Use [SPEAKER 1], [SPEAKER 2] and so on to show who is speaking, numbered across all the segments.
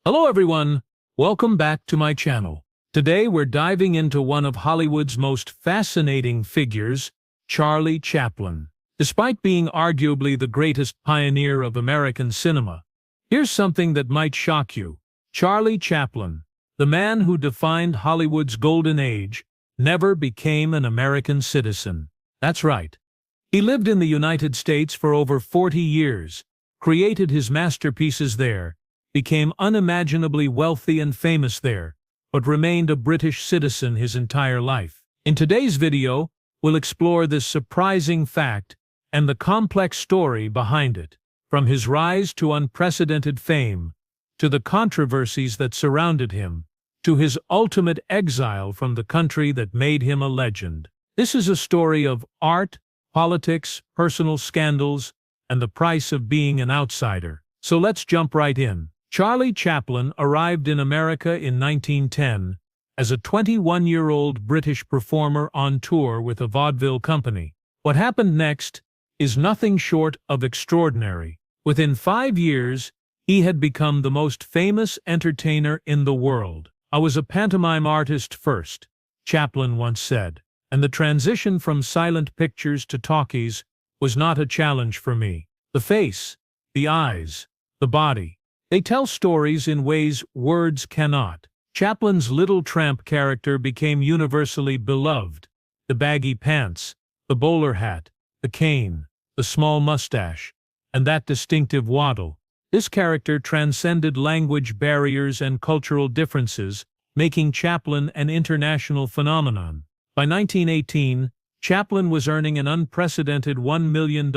[SPEAKER 1] Hello everyone, welcome back to my channel. Today we're diving into one of Hollywood's most fascinating figures, Charlie Chaplin. Despite being arguably the greatest pioneer of American cinema, here's something that might shock you. Charlie Chaplin, the man who defined Hollywood's golden age, never became an American citizen. That's right. He lived in the United States for over 40 years, created his masterpieces there, became unimaginably wealthy and famous there, but remained a British citizen his entire life. In today's video, we'll explore this surprising fact and the complex story behind it, from his rise to unprecedented fame, to the controversies that surrounded him, to his ultimate exile from the country that made him a legend. This is a story of art, politics, personal scandals, and the price of being an outsider. So let's jump right in. Charlie Chaplin arrived in America in 1910 as a 21-year-old British performer on tour with a vaudeville company. What happened next is nothing short of extraordinary. Within 5 years, he had become the most famous entertainer in the world. "I was a pantomime artist first," Chaplin once said, "and the transition from silent pictures to talkies was not a challenge for me. The face, the eyes, the body, they tell stories in ways words cannot." Chaplin's little tramp character became universally beloved. The baggy pants, the bowler hat, the cane, the small mustache, and that distinctive waddle. This character transcended language barriers and cultural differences, making Chaplin an international phenomenon. By 1918, Chaplin was earning an unprecedented $1 million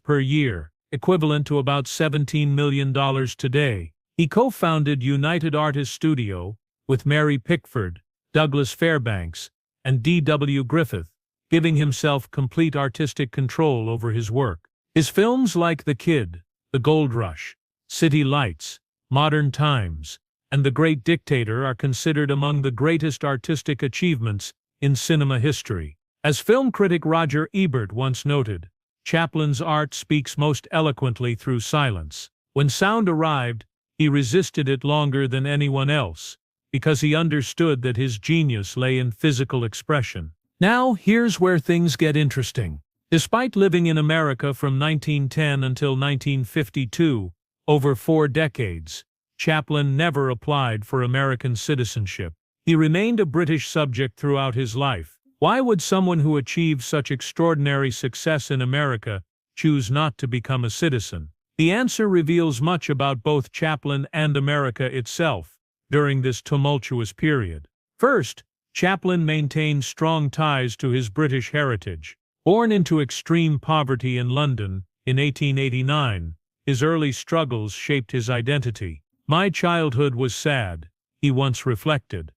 [SPEAKER 1] per year, equivalent to about $17 million today. He co-founded United Artists Studio with Mary Pickford, Douglas Fairbanks, and D.W. Griffith, giving himself complete artistic control over his work. His films like The Kid, The Gold Rush, City Lights, Modern Times, and The Great Dictator are considered among the greatest artistic achievements in cinema history. As film critic Roger Ebert once noted, Chaplin's art speaks most eloquently through silence. When sound arrived, he resisted it longer than anyone else, because he understood that his genius lay in physical expression. Now, here's where things get interesting. Despite living in America from 1910 until 1952, over 4 decades, Chaplin never applied for American citizenship. He remained a British subject throughout his life. Why would someone who achieved such extraordinary success in America choose not to become a citizen? The answer reveals much about both Chaplin and America itself during this tumultuous period. First, Chaplin maintained strong ties to his British heritage. Born into extreme poverty in London in 1889, his early struggles shaped his identity. "My childhood was sad," he once reflected.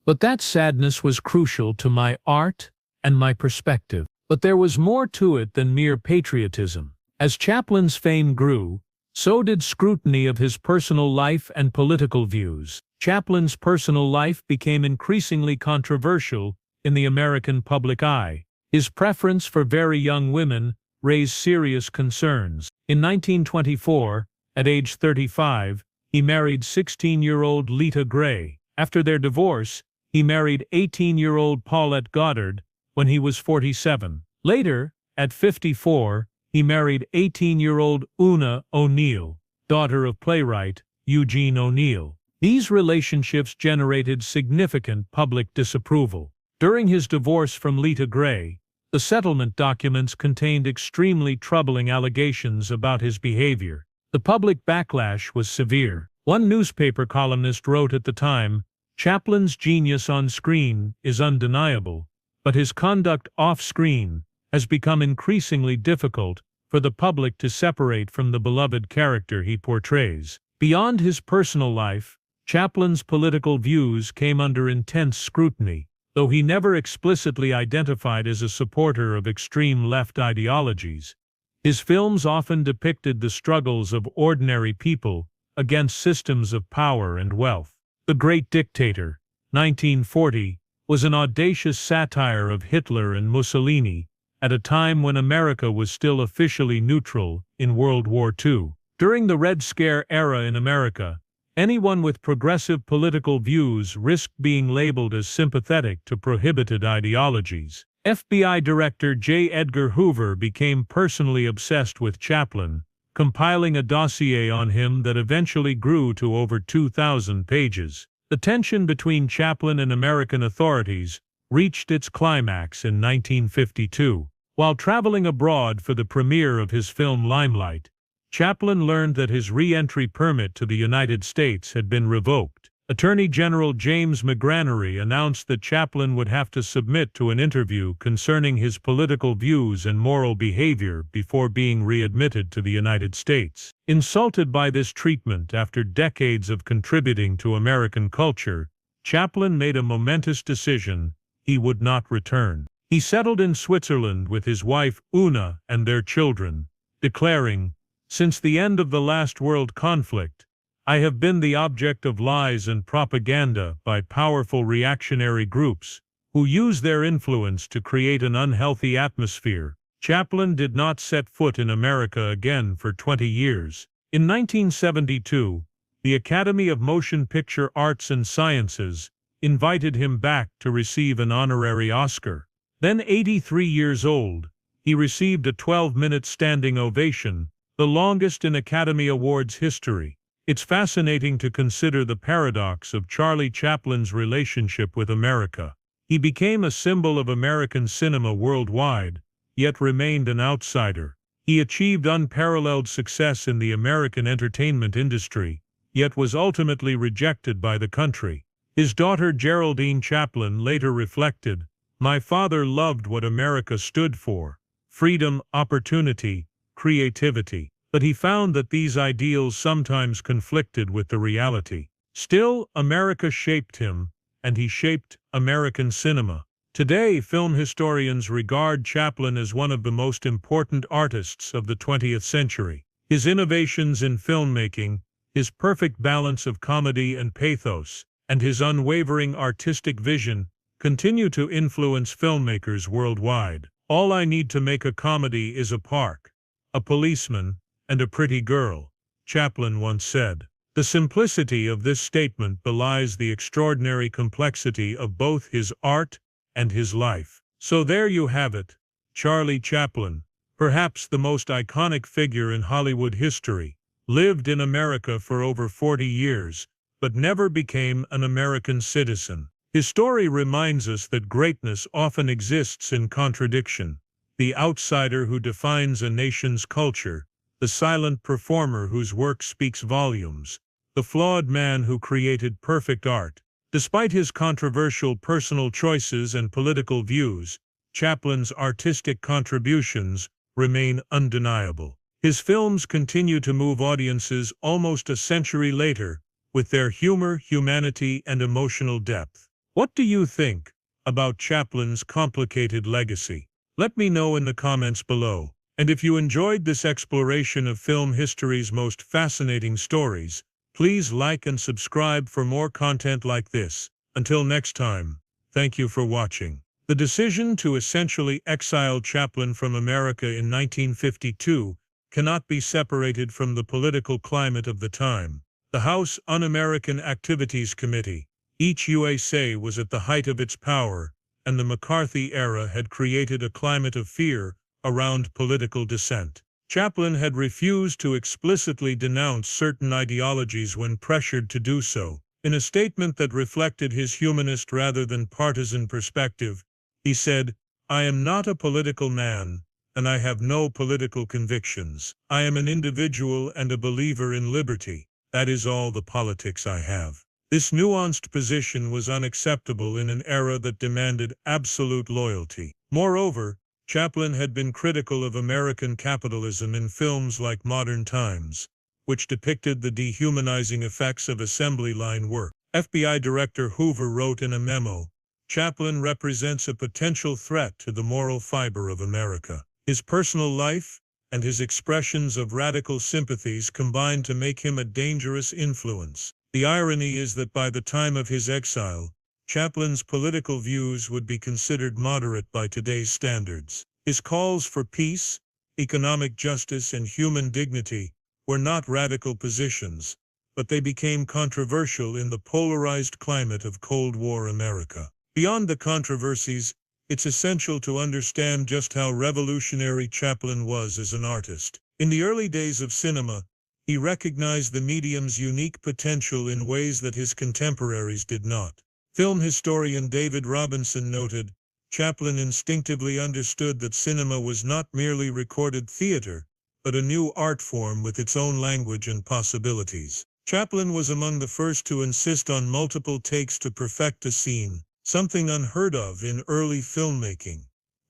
[SPEAKER 1] "But that sadness was crucial to my art and my perspective." But there was more to it than mere patriotism. As Chaplin's fame grew, so did scrutiny of his personal life and political views. Chaplin's personal life became increasingly controversial in the American public eye. His preference for very young women raised serious concerns. In 1924, at age 35, he married 16-year-old Lita Gray. After their divorce, he married 18-year-old Paulette Goddard when he was 47. Later, at 54, he married 18-year-old Una O'Neill, daughter of playwright Eugene O'Neill. These relationships generated significant public disapproval. During his divorce from Lita Gray, the settlement documents contained extremely troubling allegations about his behavior. The public backlash was severe. One newspaper columnist wrote at the time, "Chaplin's genius on screen is undeniable, but his conduct off-screen has become increasingly difficult for the public to separate from the beloved character he portrays." Beyond his personal life, Chaplin's political views came under intense scrutiny. Though he never explicitly identified as a supporter of extreme left ideologies, his films often depicted the struggles of ordinary people against systems of power and wealth. The Great Dictator, 1940, was an audacious satire of Hitler and Mussolini at a time when America was still officially neutral in World War II. During the Red Scare era in America, Anyone with progressive political views risked being labeled as sympathetic to prohibited ideologies. FBI Director J. Edgar Hoover became personally obsessed with Chaplin, compiling a dossier on him that eventually grew to over 2,000 pages. The tension between Chaplin and American authorities reached its climax in 1952. While traveling abroad for the premiere of his film Limelight, Chaplin learned that his re-entry permit to the United States had been revoked. Attorney General James McGranary announced that Chaplin would have to submit to an interview concerning his political views and moral behavior before being readmitted to the United States. Insulted by this treatment after decades of contributing to American culture, Chaplin made a momentous decision: he would not return. He settled in Switzerland with his wife Una and their children, declaring, "Since the end of the last world conflict, I have been the object of lies and propaganda by powerful reactionary groups who use their influence to create an unhealthy atmosphere." Chaplin did not set foot in America again for 20 years. In 1972, the Academy of Motion Picture Arts and Sciences invited him back to receive an honorary Oscar. Then 83 years old, he received a 12-minute standing ovation, the longest in Academy Awards history. It's fascinating to consider the paradox of Charlie Chaplin's relationship with America. He became a symbol of American cinema worldwide, yet remained an outsider. He achieved unparalleled success in the American entertainment industry, yet was ultimately rejected by the country. His daughter Geraldine Chaplin later reflected, "My father loved what America stood for: freedom, opportunity, creativity. But he found that these ideals sometimes conflicted with the reality. Still, America shaped him, and he shaped American cinema." Today, film historians regard Chaplin as one of the most important artists of the 20th century. His innovations in filmmaking, his perfect balance of comedy and pathos, and his unwavering artistic vision continue to influence filmmakers worldwide. "All I need to make a comedy is a park, a policeman, and a pretty girl," Chaplin once said. The simplicity of this statement belies the extraordinary complexity of both his art and his life. So there you have it, Charlie Chaplin, perhaps the most iconic figure in Hollywood history, lived in America for over 40 years, but never became an American citizen. His story reminds us that greatness often exists in contradiction: the outsider who defines a nation's culture, the silent performer whose work speaks volumes, the flawed man who created perfect art. Despite his controversial personal choices and political views, Chaplin's artistic contributions remain undeniable. His films continue to move audiences almost a century later, with their humor, humanity, and emotional depth. What do you think about Chaplin's complicated legacy? Let me know in the comments below. And if you enjoyed this exploration of film history's most fascinating stories, please like and subscribe for more content like this. Until next time, thank you for watching. The decision to essentially exile Chaplin from America in 1952 cannot be separated from the political climate of the time. The House Un-American Activities Committee, each USA, was at the height of its power, and the McCarthy era had created a climate of fear around political dissent. Chaplin had refused to explicitly denounce certain ideologies when pressured to do so. In a statement that reflected his humanist rather than partisan perspective, he said, "I am not a political man, and I have no political convictions. I am an individual and a believer in liberty. That is all the politics I have." This nuanced position was unacceptable in an era that demanded absolute loyalty. Moreover, Chaplin had been critical of American capitalism in films like Modern Times, which depicted the dehumanizing effects of assembly line work. FBI Director Hoover wrote in a memo, "Chaplin represents a potential threat to the moral fiber of America." His personal life and his expressions of radical sympathies combined to make him a dangerous influence. The irony is that by the time of his exile, Chaplin's political views would be considered moderate by today's standards. His calls for peace, economic justice, and human dignity were not radical positions, but they became controversial in the polarized climate of Cold War America. Beyond the controversies, it's essential to understand just how revolutionary Chaplin was as an artist. In the early days of cinema, he recognized the medium's unique potential in ways that his contemporaries did not. Film historian David Robinson noted, Chaplin instinctively understood that cinema was not merely recorded theater, but a new art form with its own language and possibilities. Chaplin was among the first to insist on multiple takes to perfect a scene, something unheard of in early filmmaking.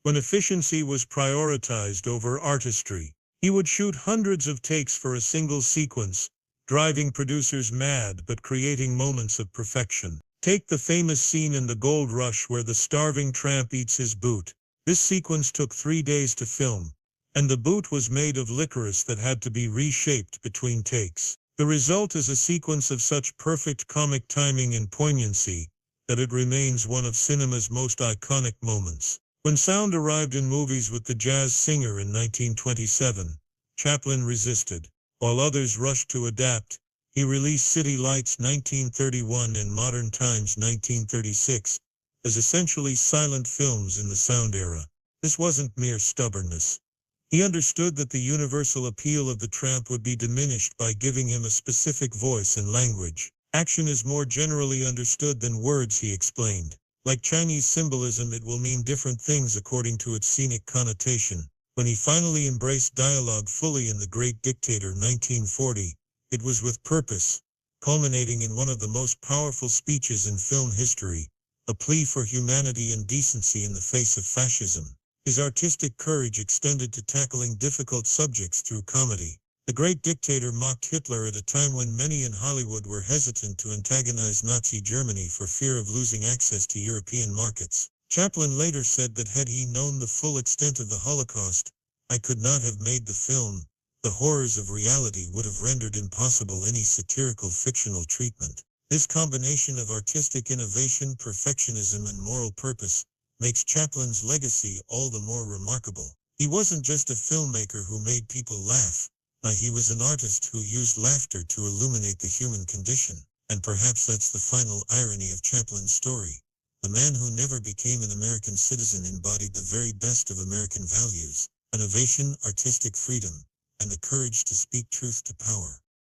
[SPEAKER 1] When efficiency was prioritized over artistry, he would shoot hundreds of takes for a single sequence, driving producers mad but creating moments of perfection. Take the famous scene in The Gold Rush where the starving tramp eats his boot. This sequence took 3 days to film, and the boot was made of licorice that had to be reshaped between takes. The result is a sequence of such perfect comic timing and poignancy that it remains one of cinema's most iconic moments. When sound arrived in movies with The Jazz Singer in 1927, Chaplin resisted. While others rushed to adapt, he released City Lights 1931 and Modern Times 1936 as essentially silent films in the sound era. This wasn't mere stubbornness. He understood that the universal appeal of the tramp would be diminished by giving him a specific voice and language. Action is more generally understood than words, he explained. Like Chinese symbolism, it will mean different things according to its scenic connotation. When he finally embraced dialogue fully in The Great Dictator 1940, it was with purpose, culminating in one of the most powerful speeches in film history, a plea for humanity and decency in the face of fascism. His artistic courage extended to tackling difficult subjects through comedy. The Great Dictator mocked Hitler at a time when many in Hollywood were hesitant to antagonize Nazi Germany for fear of losing access to European markets. Chaplin later said that had he known the full extent of the Holocaust, I could not have made the film. The horrors of reality would have rendered impossible any satirical fictional treatment. This combination of artistic innovation, perfectionism, and moral purpose makes Chaplin's legacy all the more remarkable. He wasn't just a filmmaker who made people laugh. He was an artist who used laughter to illuminate the human condition. And perhaps that's the final irony of Chaplin's story. The man who never became an American citizen embodied the very best of American values: innovation, artistic freedom, and the courage to speak truth to power.